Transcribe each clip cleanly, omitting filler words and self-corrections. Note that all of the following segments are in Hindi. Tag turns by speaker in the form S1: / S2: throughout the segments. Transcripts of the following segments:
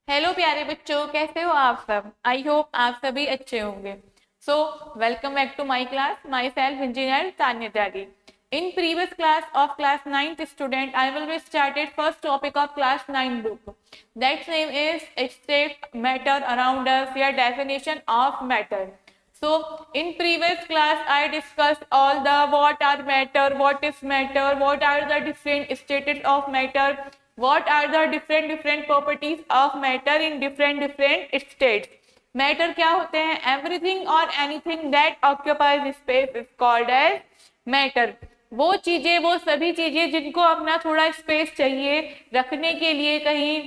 S1: हेलो प्यारे बच्चों, कैसे हो आप सब। आई होप आप सभी अच्छे होंगे। So welcome back to my class. My self engineer Tanya Tyagi. In previous class of class 9th student, I will be started first topic of class 9 book. That name is state matter around us, या definition of matter. So in previous class I discussed all the what are matter, what is matter, what are the different states of matter, what are the different properties of matter in different states. Matter क्या होते हैं? एवरीथिंग और anything that occupies space is called as matter. वो चीजें, वो सभी चीजें जिनको अपना थोड़ा स्पेस चाहिए रखने के लिए, कहीं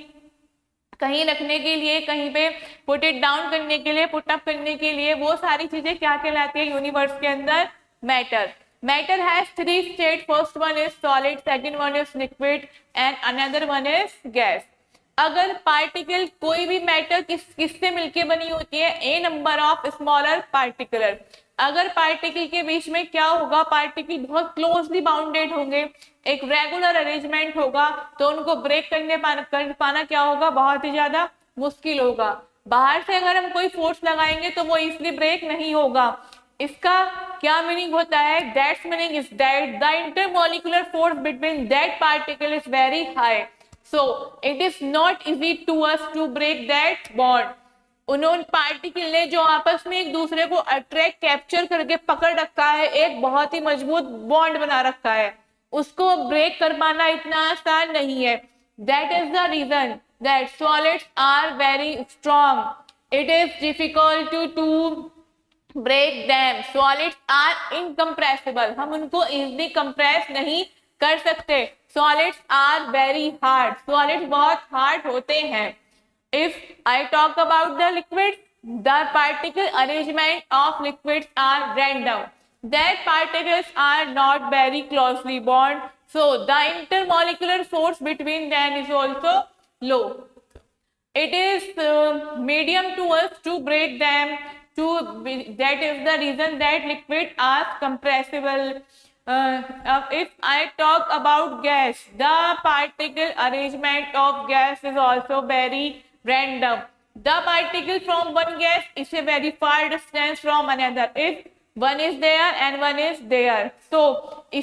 S1: कहीं रखने के लिए, कहीं पे पुट इट डाउन करने के लिए, पुट अप करने के लिए, वो सारी चीजें क्या कहलाती है यूनिवर्स के अंदर? Matter. Matter has three state. First one is solid, second one is liquid and another one is gas. अगर पार्टिकल, कोई भी मैटर किससे मिलके बनी होती है? ए नंबर ऑफ स्मॉलर पार्टिकुलर। अगर पार्टिकल के बीच में क्या होगा? पार्टिकल बहुत क्लोजली बाउंडेड होंगे, एक रेगुलर अरेंजमेंट होगा, तो उनको ब्रेक कर पाना क्या होगा? बहुत ही ज्यादा मुश्किल होगा। बाहर से अगर हम कोई फोर्स लगाएंगे तो वो इजिली ब्रेक नहीं होगा। इसका क्या मीनिंग होता है? That's meaning is that the intermolecular force between that particle is very high, so it is not easy to us to break that bond. उन्होंने पार्टिकल ने जो आपस में एक दूसरे को अट्रैक्ट, कैप्चर करके पकड़ रखा है, एक बहुत ही मजबूत बॉन्ड बना रखा है, उसको ब्रेक कर पाना इतना आसान नहीं है। That is the reason that solids are very strong. It is difficult to break them. Solids are incompressible, हम उनको इजिली कंप्रेस नहीं कर सकते। Solids are very hard, solids बहुत हार्ड होते हैं। If I talk about the liquid, the particle arrangement of liquids are random, that particles are not very closely bond, so the intermolecular force between them is also low. It is medium to us to break them, that is the reason that liquid are compressible. If I talk about gas, the particle arrangement of gas is also very random. The particle from one gas is a very far distance from another. If one is there and one is there, so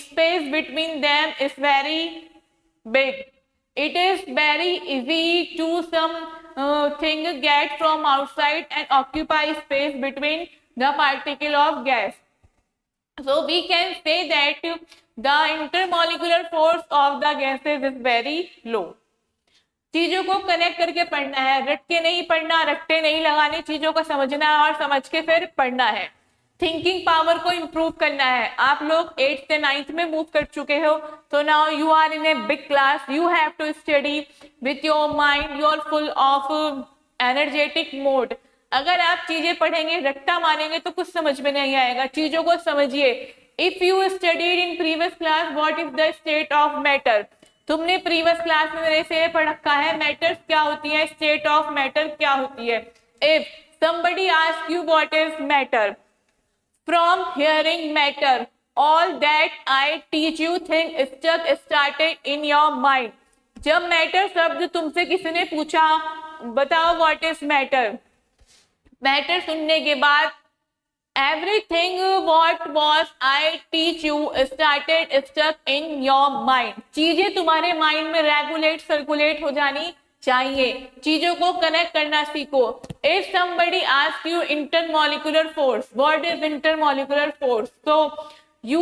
S1: space between them is very big. It is very easy to some thing get from outside and occupy space between the particle of gas. So we can say that the intermolecular force of the gases is very low. चीजों को कनेक्ट करके पढ़ना है, रट के नहीं पढ़ना, रट्टे नहीं लगाने, चीजों को समझना है और समझ के फिर पढ़ना है। थिंकिंग पावर को इम्प्रूव करना है। आप लोग 8th से 9th में मूव कर चुके हो, तो now you are in a big class, you have to study with your mind, you are full of energetic mode. अगर आप चीजें पढ़ेंगे, रट्टा मारेंगे तो कुछ समझ में नहीं आएगा। चीजों को समझिए। If you studied in previous class what is the state of matter, तुमने प्रीवियस क्लास में मेरे से पढ़ रखा है मैटर्स क्या होती है, स्टेट ऑफ मैटर क्या होती है। If somebody asks you what is matter, from hearing matter, all that I teach you think started in your mind. जब मैटर शब्द तुमसे किसी ने पूछा, बताओ व्हाट इज मैटर, मैटर सुनने के बाद everything what was I teach you started stuck in your mind. चीजें तुम्हारे माइंड में रेगुलेट, सर्कुलेट हो जानी चाहिए। चीजों को कनेक्ट करना सीखो। If somebody asks you intermolecular force, what is intermolecular force? So you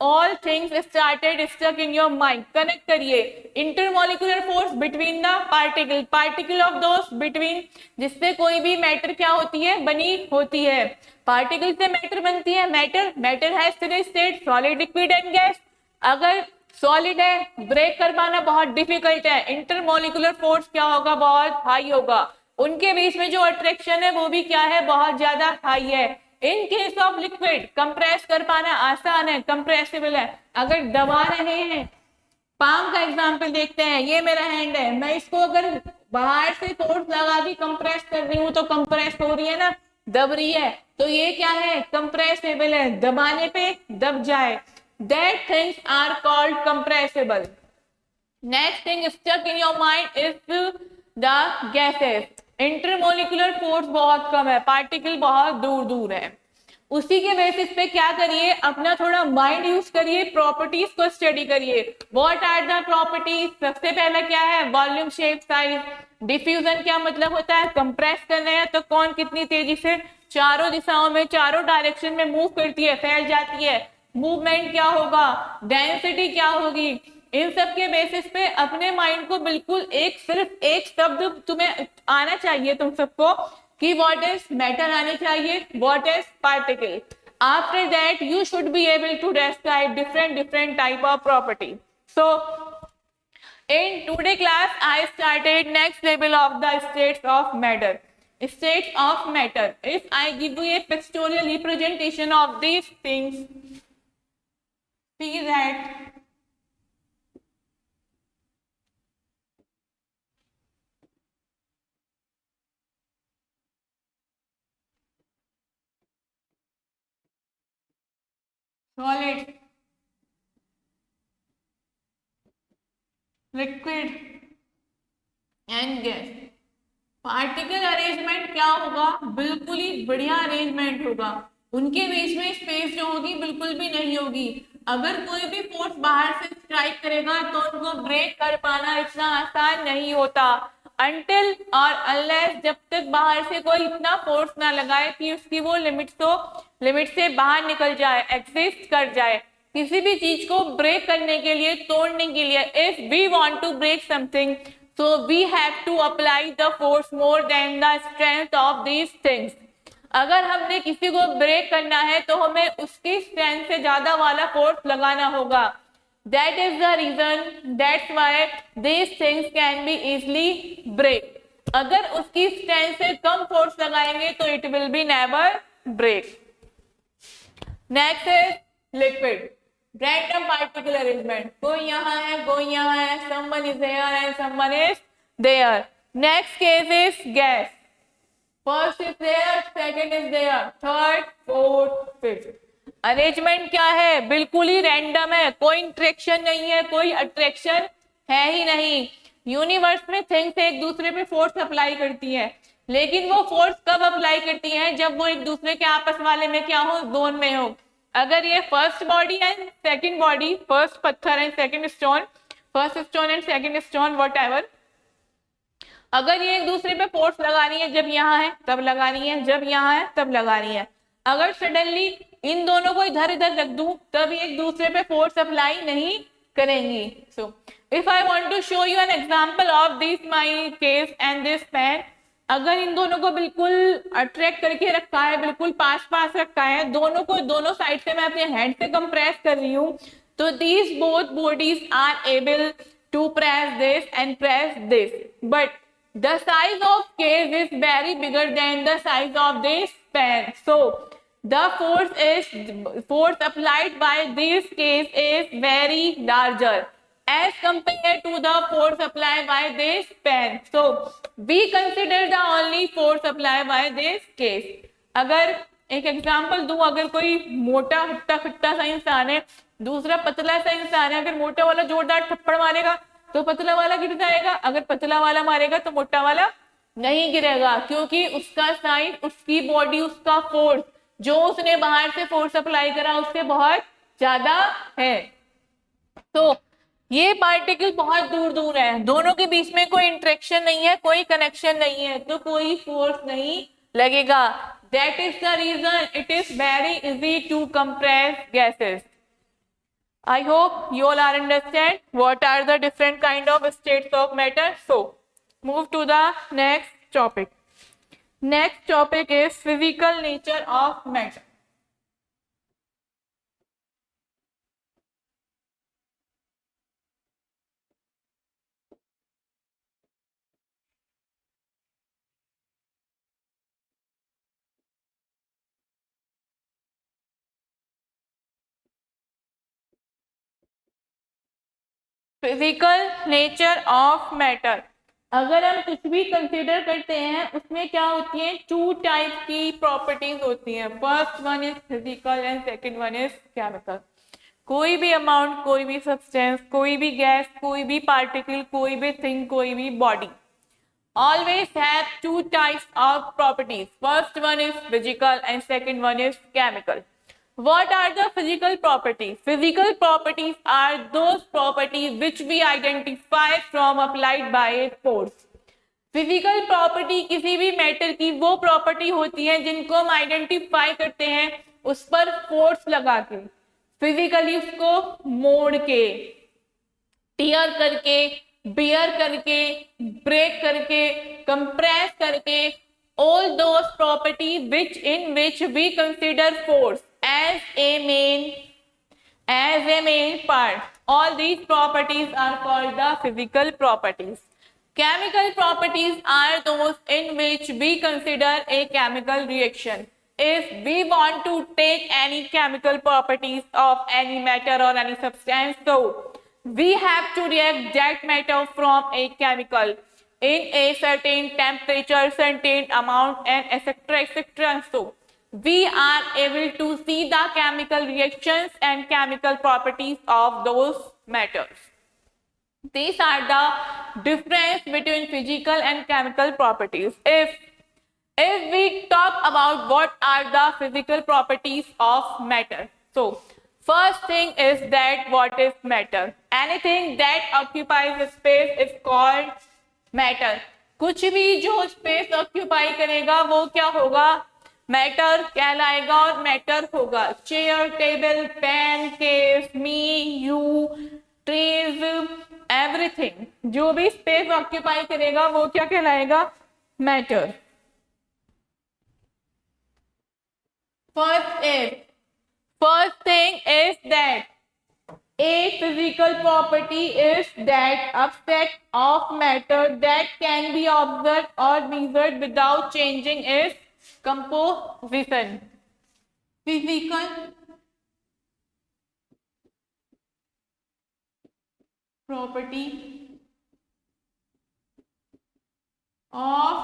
S1: all things started stuck in your mind. Connect करिए। Intermolecular force between the particle, particle of those between, जिससे कोई भी मैटर क्या होती है? बनी होती है। पार्टिकल से मैटर बनती है। Matter has three state, solid, liquid and gas. अगर सॉलिड है, ब्रेक कर पाना बहुत डिफिकल्ट है। इंटरमोलिकुलर फोर्स क्या होगा? बहुत हाई होगा। उनके बीच में जो अट्रैक्शन है वो भी क्या है? बहुत ज्यादा हाई है। In case of liquid compress कर पाना आसान है, कंप्रेसिबल है। अगर दबा रहे हैं, पाम का एग्जांपल देखते हैं, ये मेरा हैंड है, मैं इसको अगर बाहर से फोर्स लगा दी, कंप्रेस कर रही हूँ, तो कंप्रेस हो रही है ना, दब रही है, तो ये क्या है? कंप्रेसिबल है। दबाने पे दब जाए, that things are called compressible. Next thing stuck in your mind is the gases. Intermolecular force बहुत कम है, पार्टिकल बहुत दूर दूर है। उसी के बेसिस पे क्या करिए, अपना थोड़ा माइंड यूज करिए, प्रॉपर्टीज को स्टडी करिए। What are the properties? सबसे पहला क्या है? Volume, shape, size. डिफ्यूजन क्या मतलब होता है? कंप्रेस कर रहे हैं तो कौन कितनी तेजी से चारों दिशाओं में, चारों डायरेक्शन में मूव करती है, फैल जाती है। मूवमेंट क्या होगा? डेंसिटी क्या होगी? इन सब के बेसिस पे अपने माइंड को बिल्कुल एक, सिर्फ एक शब्द तुम्हें आना चाहिए तुम सबको कि व्हाट इज मैटर आने चाहिए, what is particle. After that you should be able to describe different type of property. So in today class I started next level of the states of matter. States of matter, if I give you a pictorial representation of these things, see that solid, liquid and gas। Particle arrangement क्या होगा? बिल्कुल ही बढ़िया अरेंजमेंट होगा। उनके बीच में स्पेस जो होगी बिल्कुल भी नहीं होगी। अगर कोई भी फोर्स बाहर से स्ट्राइक करेगा तो उनको ब्रेक कर पाना इतना आसान नहीं होता। अनटिल और अनलेस, जब तक बाहर से कोई इतना फोर्स ना लगाए कि उसकी वो लिमिट से बाहर निकल जाए, एग्जिस्ट कर जाए। किसी भी चीज को ब्रेक करने के लिए, तोड़ने के लिए, if we want to break something, so we have to apply the force more than the strength of these things। अगर हमने किसी को ब्रेक करना है तो हमें उसकी स्ट्रेंथ से ज्यादा वाला फोर्स लगाना होगा। that is the reason, that's why these things can be easily break। अगर उसकी स्ट्रेंथ से कम फोर्स लगाएंगे तो it will be never break। Next is liquid, random particle arrangement। कोई यहाँ है, कोई यहाँ है, someone is here and someone is there। Next case is gas, first is there, second is there, third, fourth, fifth। Arrangement क्या है? बिल्कुल ही रैंडम है, कोई इंट्रैक्शन नहीं है, कोई अट्रैक्शन है ही नहीं। यूनिवर्स में थिंग्स एक दूसरे पे फोर्स अप्लाई करती है, लेकिन वो फोर्स कब अप्लाई करती है? जब वो एक दूसरे के आपस वाले में क्या हो, जोन में हो। अगर ये first body and second body, first पत्थर and second stone, first stone and second stone, whatever, अगर ये एक दूसरे पे फोर्स लगा रही है, जब यहाँ है तब लगा रही है, जब यहाँ है तब लगा रही है, अगर सडनली इन दोनों को इधर इधर रख दूं तब एक दूसरे पे फोर्स अप्लाई नहीं करेंगी। So if I want to show you an example of this my case and this pen, अगर इन दोनों को बिल्कुल अट्रैक्ट करके रखा है, बिल्कुल पास पास रखा है, दोनों को दोनों साइड से मैं अपने हैंड से कंप्रेस कर रही हूँ, तो these both bodies are able to press this and press this, but the size of case is very bigger than the size of this pen। So the force applied by this case is very larger as compared to the force applied by this pen। So we consider the only force applied by this case। अगर एक एग्जांपल दूं, अगर कोई मोटा हट्टा खट्टा सा इंसान है, दूसरा पतला सा इंसान है, अगर मोटा वाला जोरदार थप्पड़ मारेगा तो पतला वाला गिर जाएगा, अगर पतला वाला मारेगा तो मोटा वाला नहीं गिरेगा, क्योंकि उसका साइज, उसकी बॉडी, उसका फोर्स, जो उसने बाहर से फोर्स अप्लाई करा उससे बहुत ज्यादा है। तो ये पार्टिकल बहुत दूर दूर है, दोनों के बीच में कोई इंटरेक्शन नहीं है, कोई कनेक्शन नहीं है, तो कोई फोर्स नहीं लगेगा। That is the reason it is very easy to compress gases. I hope you all are understand what are the different kind of states of matter। So move to the next topic। Next topic is physical nature of matter। Physical nature of matter, अगर हम कुछ भी कंसीडर करते हैं उसमें क्या होती है, टू टाइप की प्रॉपर्टीज होती हैं। First one is physical and second one is chemical. कोई भी अमाउंट, कोई भी सब्सटेंस, कोई भी गैस, कोई भी पार्टिकल, कोई भी थिंग, कोई भी body, always have two types of properties. First one is physical and second one is chemical. What are the physical properties? Physical properties are those properties which we identify from applied by a force. Physical property किसी भी मैटर की वो प्रॉपर्टी होती है जिनको हम आइडेंटिफाई करते हैं उस पर फोर्स लगा के, फिजिकली उसको मोड़ के, टीयर करके, बियर करके, ब्रेक करके, कंप्रेस करके, all those property which in which we consider force as a main part. All these properties are called the physical properties. Chemical properties are those in which we consider a chemical reaction. If we want to take any chemical properties of any matter or any substance, so we have to react that matter from a chemical in a certain temperature, certain amount, and etc. etc. So we are able to see the chemical reactions and chemical properties of those matters. These are the difference between physical and chemical properties. If we talk about what are the physical properties of matter, so first thing is that what is matter? Anything that occupies a space is called matter. कुछ भी जो स्पेस ऑक्यूपाई करेगा वो क्या होगा? मैटर कहलाएगा और मैटर होगा. Chair, table, pen, case, me, you, trees, everything जो भी स्पेस ऑक्यूपाई करेगा वो क्या कहलाएगा? Matter. First thing is that a physical property is that aspect of matter that can be observed or measured without changing its composition. Physical property of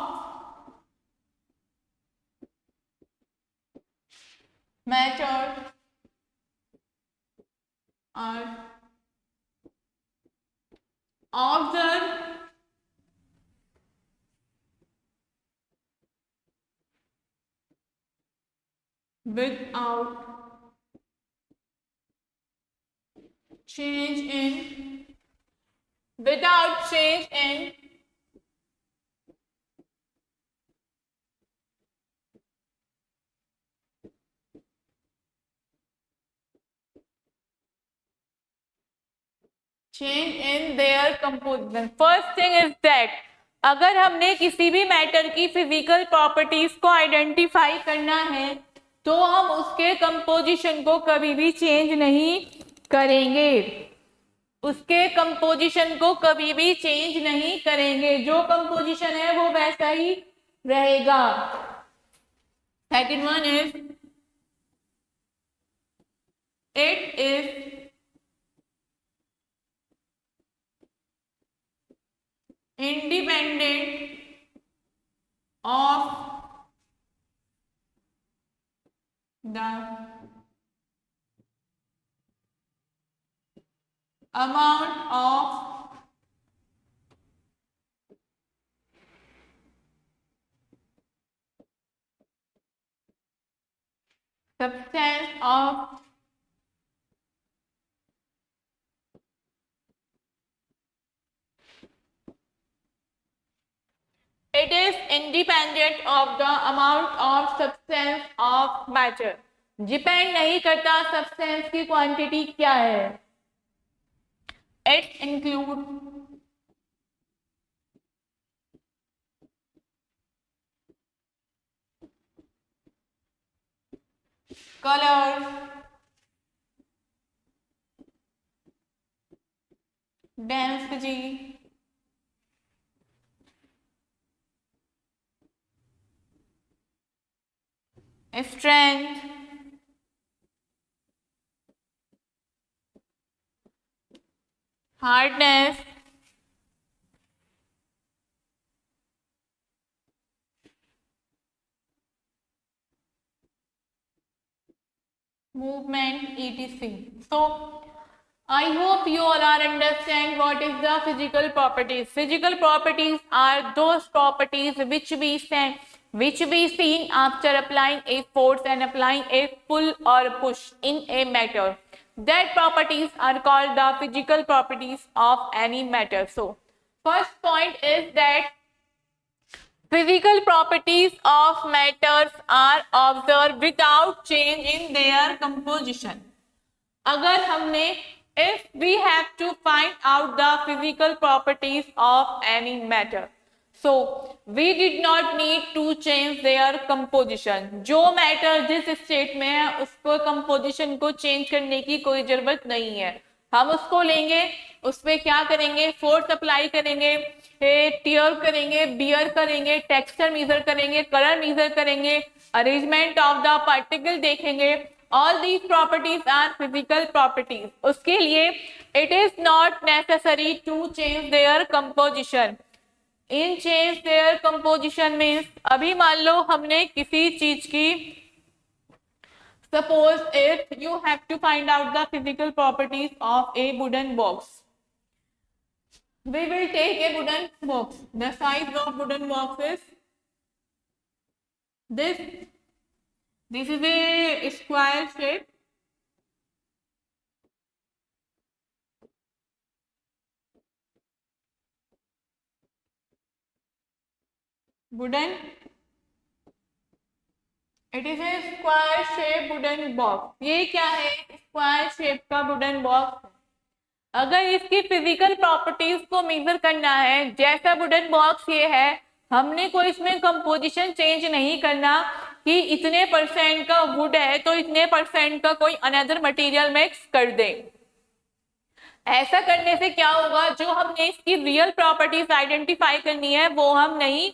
S1: matter are observed without change in their composition. First thing is that अगर हमने किसी भी मैटर की फिजिकल प्रॉपर्टीज को आइडेंटिफाई करना है तो हम उसके कंपोजिशन को कभी भी चेंज नहीं करेंगे. उसके कंपोजिशन को कभी भी चेंज नहीं करेंगे. जो कंपोजिशन है वो वैसा ही रहेगा. Second one is it is independent of the amount of substance of it is independent of the amount of substance of matter. Depend नहीं करता सब्सटेंस की क्वांटिटी क्या है. It include colour, density, strength, hardness, movement, etc. So I hope you all are understand what is the physical properties. Physical properties are those properties which we see after applying a force and applying a pull or push in a matter. That properties are called the physical properties of any matter. So, first point is that physical properties of matters are observed without change in their composition. अगर हमने if we have to find out the physical properties of any matter, so we did not need to change their composition. जो matter जिस state में है उसको composition को change करने की कोई जरूरत नहीं है. हम उसको लेंगे, उस पर क्या करेंगे, फोर्स अप्लाई करेंगे, टियर करेंगे, बियर करेंगे, टेक्सचर मेजर करेंगे, कलर मेजर करेंगे, अरेंजमेंट ऑफ द पार्टिकल देखेंगे. All these properties are physical properties. उसके लिए it is not necessary to change their composition. In change their composition means अभी मान लो हमने किसी चीज की, suppose if you have to find out the physical properties of a wooden box. We will take a wooden box. The size of wooden box is this. This is a square shape. Wooden. It is a square shape wooden box. ये क्या है? Square shape का wooden box. अगर इसकी फिजिकल प्रॉपर्टीज को मेजर करना है, जैसा वुडन बॉक्स ये है, हमने कोई इसमें कंपोजिशन चेंज नहीं करना कि इतने परसेंट का वुड है तो इतने परसेंट का कोई अनदर मटेरियल मिक्स कर दे. ऐसा करने से क्या होगा, जो हमने इसकी रियल प्रॉपर्टीज आइडेंटिफाई करनी है वो हम नहीं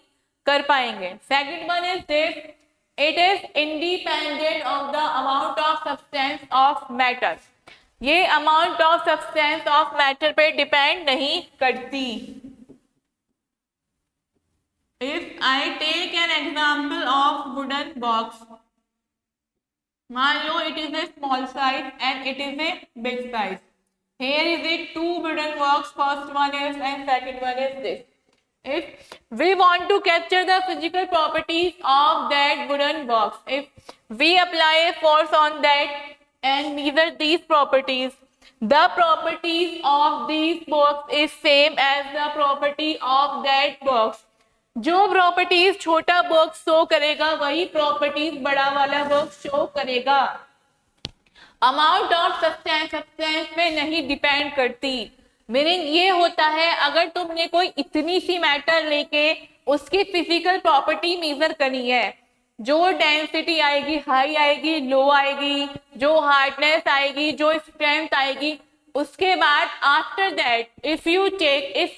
S1: कर पाएंगे. Second one is this, it is independent of the amount of substance of matter. ये amount of substance of matter पे डिपेंड नहीं करती. If I take an example of wooden box, मान लो it is a small size and it is a big size. Here is it two wooden blocks. First one is and second one is this. If we want to capture the physical properties of that wooden box, if we apply a force on that and measure these properties, the properties of these box is same as the property of that box. जो प्रॉपर्टीज छोटा बॉक्स शो करेगा वही प्रॉपर्टीज बड़ा वाला बॉक्स शो करेगा. अमाउंट ऑफ सब्सटेंस पे नहीं डिपेंड करती. मीनिंग ये होता है, अगर तुमने कोई इतनी सी मैटर लेके उसकी फिजिकल प्रॉपर्टी मेजर करनी है, जो डेंसिटी आएगी हाई आएगी लो आएगी, जो हार्डनेस आएगी जो स्ट्रेंथ आएगी, उसके बाद after that if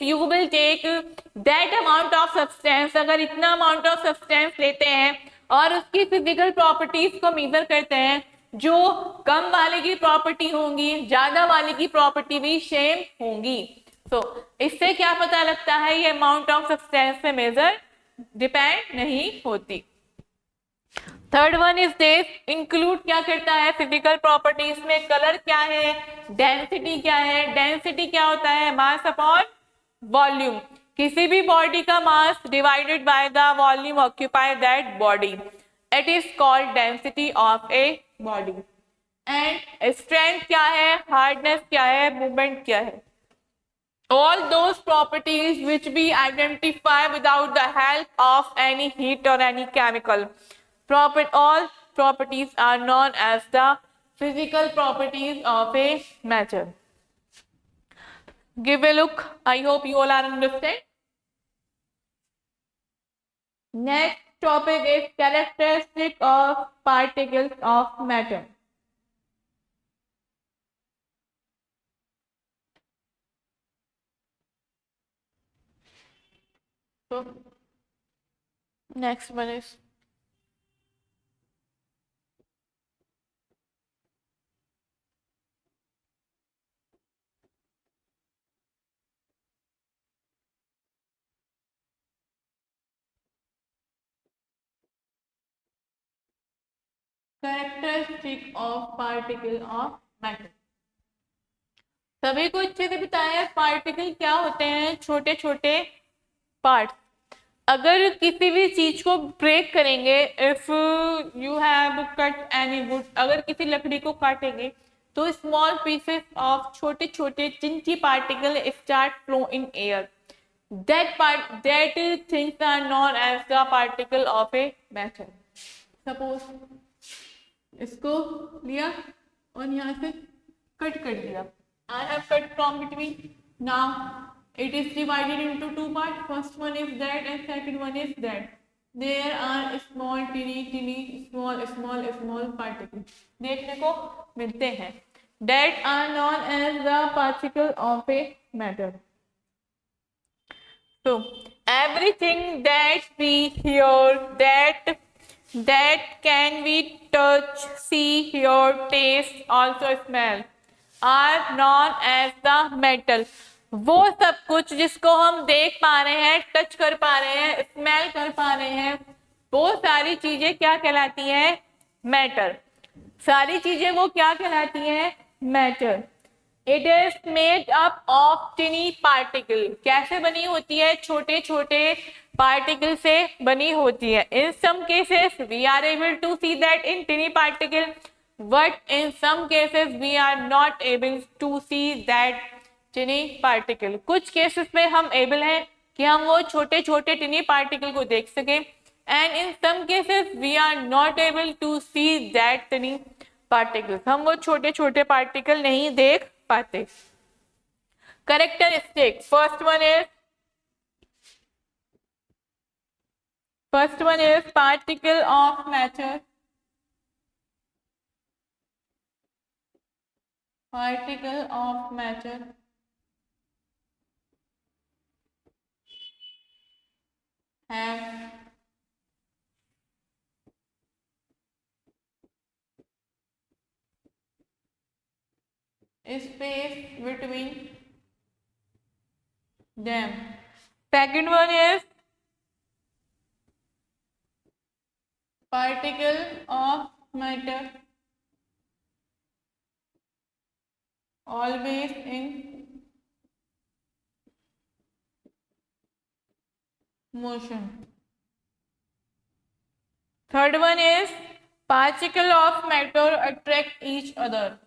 S1: you will take that amount of substance, अगर इतना अमाउंट ऑफ सब्सटेंस लेते हैं और उसकी फिजिकल प्रॉपर्टीज को मेजर करते हैं, जो कम वाले की प्रॉपर्टी होंगी ज्यादा वाले की प्रॉपर्टी भी सेम होंगी. तो इससे क्या पता लगता है, ये अमाउंट ऑफ सब्सटेंस पे मेजर डिपेंड नहीं होती. Third one is this, include क्या करता है फिजिकल प्रॉपर्टीज में, कलर क्या है, डेंसिटी क्या है. डेंसिटी क्या होता है, मास अपॉन वॉल्यूम. किसी भी बॉडी का mass divided by the volume occupy that body, it is called density of a body. And strength क्या है, हार्डनेस क्या है, मूवमेंट क्या है. All those properties which we identify without the help of any heat or any chemical. All properties are known as the physical properties of a matter. Give a look. I hope you all are understand. Next topic is characteristic of particles of matter. So, next one is characteristic of particle of matter. सभी को अच्छे से बताया पार्टिकल क्या होते हैं, छोटे छोटे पार्ट्स। अगर किसी भी चीज को ब्रेक करेंगे, if you have cut any would, अगर किसी लकड़ी को काटेंगे तो स्मॉल पीसेस ऑफ छोटे छोटे चिंची particle start flow in air, that things are known as the particle of a matter. Suppose इसको लिया और यहाँ से कट कर दिया, I have cut from between. Now it is divided into two parts. First one is that and second one is that. There are small teeny small particles देखने को मिलते हैं, that are known as the particle of a matter. So everything that we hear, that can we touch, see, hear, taste, also smell, are known as the metal. वो सब कुछ जिसको हम देख पा रहे हैं, टच कर पा रहे हैं, स्मेल कर पा रहे हैं, वो सारी चीजें क्या कहलाती हैं? मैटर। सारी चीजें वो क्या कहलाती हैं? Matter. It is made up of टिनी particle. कैसे बनी होती है? छोटे छोटे पार्टिकल से बनी होती है। In some cases we are able to see that in tiny particle, but in some cases we are not able to see that tiny particle. कुछ केसेस में हम एबल हैं कि हम वो छोटे छोटे टिनी पार्टिकल को देख सकें, and in some cases we are not able to see that tiny particles. हम वो छोटे छोटे पार्टिकल नहीं देख पाते। Characteristic, first one is particle of matter. Particle of matter have space between them. Second one is particle of matter always in motion. Third one is particle of matter attract each other.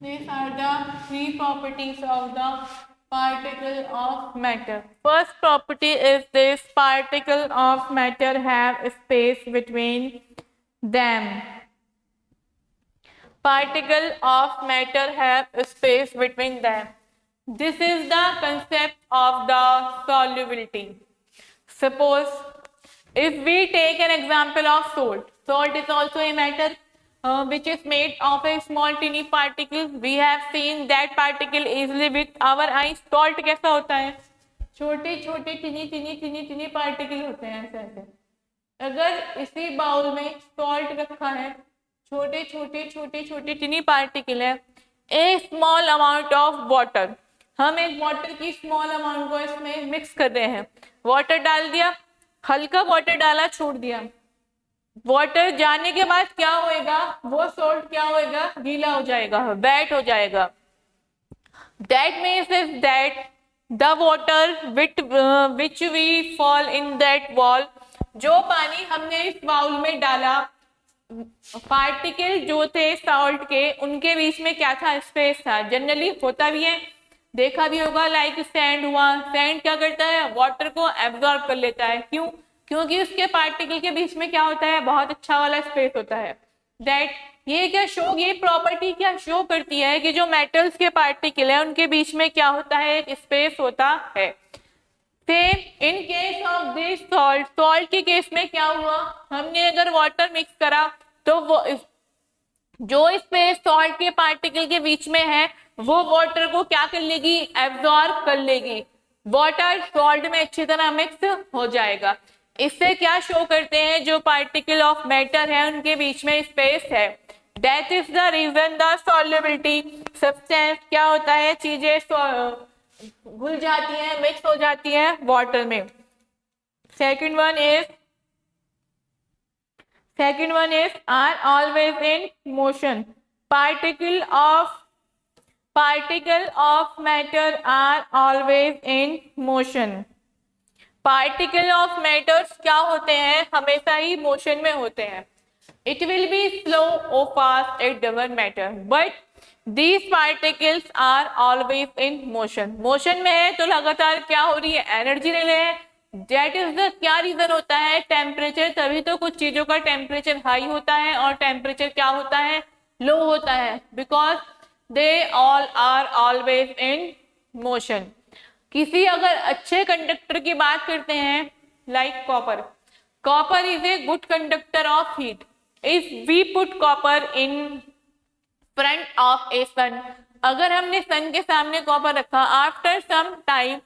S1: These are the three properties of the particle of matter. First property is this: particle of matter have space between them. Particle of matter have space between them. This is the concept of the solubility. Suppose if we take an example of salt. Salt is also a matter which is made of a small teeny particle. We have seen that particle easily with our eyes. Salt कैसा होता है? छोटे छोटे टीनी पार्टिकल होते हैं ऐसे ऐसे। अगर इसी बाउल में सॉल्ट रखा है, छोटे छोटे टीनी पार्टिकल है, ए स्मॉल अमाउंट ऑफ वाटर, हम एक वाटर की स्मॉल अमाउंट को इसमें मिक्स कर रहे हैं। वाटर डाल दिया, हल्का वाटर डाला, छोड़ दिया। वाटर जाने के बाद क्या होएगा? वो सॉल्ट क्या होएगा? गीला हो जाएगा, वेट हो जाएगा। That means is that the water which we fall in that ball, जो पानी हमने इस बाउल में डाला, पार्टिकल जो थे सॉल्ट के, उनके बीच में क्या था? स्पेस था। जनरली होता भी है, देखा भी होगा, लाइक सैंड हुआ। सैंड क्या करता है? वाटर को एब्जॉर्ब कर लेता है। क्यों? क्योंकि उसके पार्टिकल के बीच में क्या होता है? बहुत अच्छा वाला स्पेस होता है। दैट ये प्रॉपर्टी क्या शो करती है कि जो मेटल्स के पार्टिकल है उनके बीच में क्या होता है? एक स्पेस होता है। Same in case of this salt, salt के केस में क्या हुआ? हमने अगर वाटर मिक्स करा तो वो जो स्पेस सॉल्ट के पार्टिकल के बीच में है वो वाटर को क्या कर लेगी? एब्जॉर्ब कर लेगी। वाटर सॉल्ट में अच्छी तरह मिक्स हो जाएगा। इससे क्या शो करते हैं? जो पार्टिकल ऑफ मैटर है उनके बीच में स्पेस है। That is the reason the solubility. Substance क्या होता है? चीजें घुल जाती है, मिक्स हो जाती है वाटर में। Second one is are always in motion. Particle of matter are always in motion. Particle of matters क्या होते हैं, हमेशा ही मोशन में होते हैं. इट विल बी स्लो और fast, it doesn't matter, but these particles are always in motion. Motion में है तो लगातार क्या हो रही है, एनर्जी ले रहे हैं. दैट इज द क्या रीजन होता है, टेम्परेचर. तभी तो कुछ चीजों का टेम्परेचर हाई होता है और टेम्परेचर क्या होता है, लो होता है, because they all are always in motion. किसी अगर अच्छे कंडक्टर की बात करते हैं, like copper is a good conductor of heat. If we put copper in front of a sun, अगर हमने सन के सामने कॉपर रखा, after some time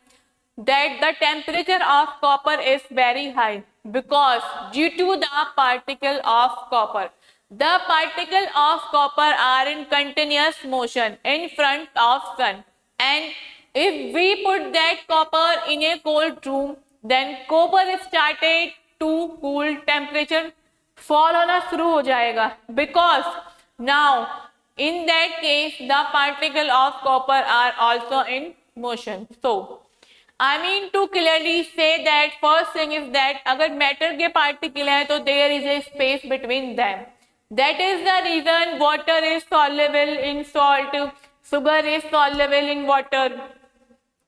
S1: that the temperature of copper is very high because due to the particle of copper. The particle of copper are in continuous motion in front of sun, and if we put that copper in a cold room, then copper started to cool, temperature fall होना शुरू हो जाएगा, because now in that case the particle of copper are also in motion. So I mean to clearly say that first thing is that अगर मैटर के पार्टिकल हैं तो there is a space between them. That is the reason water is soluble in salt, sugar is soluble in water.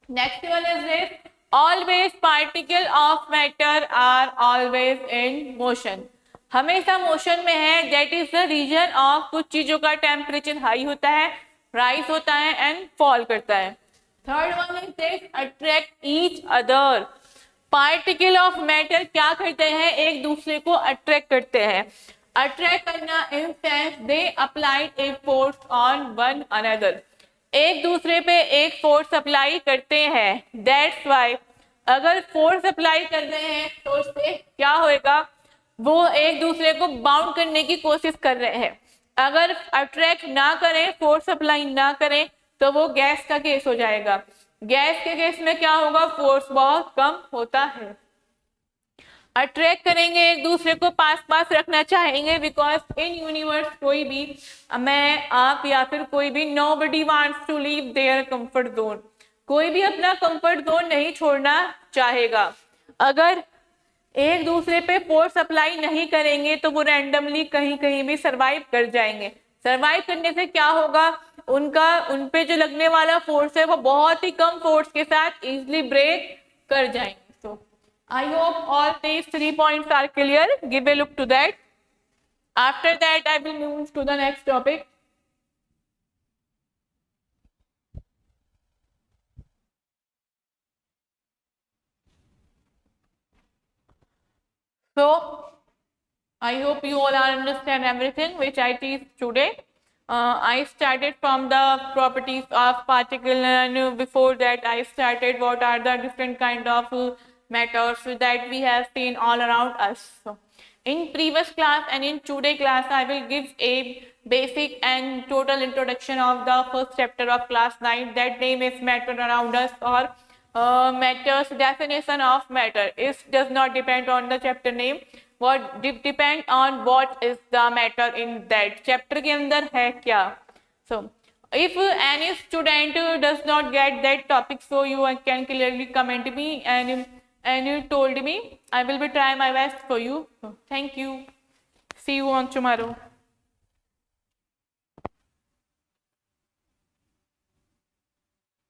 S1: Next one is this, always particle of matter are always in motion. हमेशा मोशन में है. That is the reason of कुछ चीजों का टेम्परेचर हाई होता है, राइज होता है एंड फॉल करता है. Third one is this, attract each other. Particle of matter क्या करते हैं, एक दूसरे को अट्रैक्ट करते हैं. अट्रैक्ट करना in sense they applied a force on one another. एक दूसरे पे एक फोर्स अप्लाई करते हैं. दैट्स वाई अगर फोर्स अप्लाई कर रहे हैं तो उससे क्या होएगा, वो एक दूसरे को बाउंड करने की कोशिश कर रहे हैं. अगर अट्रैक्ट ना करें, फोर्स अप्लाई ना करें, तो वो गैस का केस हो जाएगा. गैस के केस में क्या होगा, फोर्स बहुत कम होता है. अट्रैक्ट करेंगे, एक दूसरे को पास पास रखना चाहेंगे, बिकॉज इन यूनिवर्स कोई भी, मैं, आप या फिर कोई भी, nobody wants to leave their comfort zone. कोई भी अपना कंफर्ट जोन नहीं छोड़ना चाहेगा. अगर एक दूसरे पे फोर्स अप्लाई नहीं करेंगे तो वो रैंडमली कहीं कहीं भी सरवाइव कर जाएंगे. सरवाइव करने से क्या होगा, उन पे जो लगने वाला फोर्स है वो बहुत ही कम फोर्स के साथ इजिली ब्रेक कर जाएंगे. So I hope all these 3 points are clear. Give a look to that. After that I will move to the next topic. So I hope you all are understand everything which I teach today. I started from the properties of particle, and before that I started what are the different kind of matters that we have seen all around us. So, in previous class and in today class I will give a basic and total introduction of the first chapter of class 9, that name is matter around us, or matter's definition of matter. It does not depend on the chapter name, what depend on what is the matter in that chapter के अंदर है क्या. So if any student does not get that topic, so you can clearly comment me and you told me, I will be try my best for you. So, thank you. See you on tomorrow.